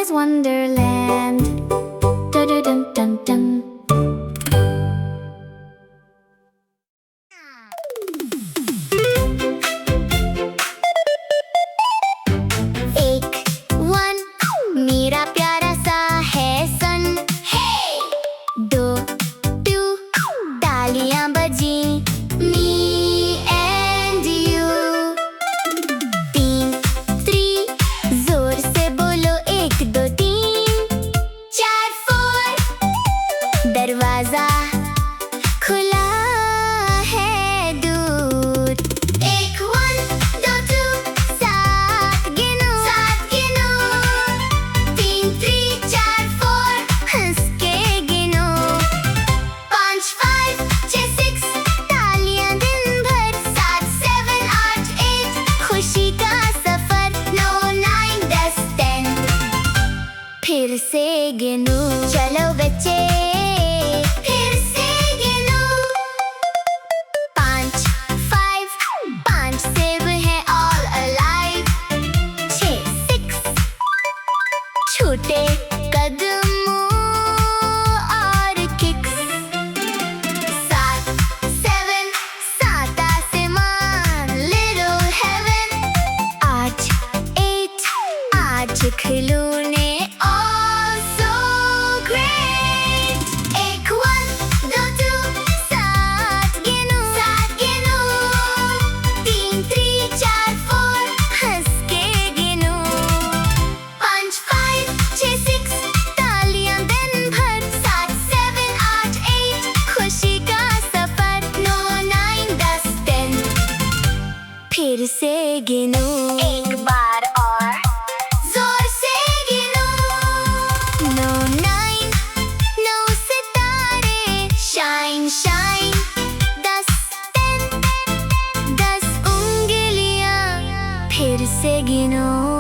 Alice's Wonderland. Dun dun dun dun. मेरा प्यारा सा है सन। दो टू तालियां बजी, मी एंड यू। तीन थ्री जोर से बोलो, एक दो तीन। चार फोर दरवाजा खुला है दूर। एक वन दो टू सात गिनो, सात गिनो। तीन थ्री चार फोर हंस के गिनो। पाँच फाइव छः सिक्स तालियां दिन भर। सात सेवन आठ एट खुशी का सफर। नौ नाइन दस टेन फिर से गिनो। चलो बच्चे फिर से गिनो। पाँच सेब हैं all alive। छः सिक्स छोटे कदमों और किक्स। सात सेवन सात आसमान little heaven। आठ एट आठ खिलौने all so great। एक वन दो टू सात गिनो, सात गिनो। तीन थ्री चार फोर हंस के गिनो। पाँच फाइव छः सिक्स तालियां दिन भर। सात सेवन आठ एट खुशी का सफर। नौ नाइन दस टेन फिर से गिनो। एक बार और जोर से गिनो। नौ नाइन नौ सितारे शाइन शाइन। दस टेन 10 उंगलियां फिर से गिनो।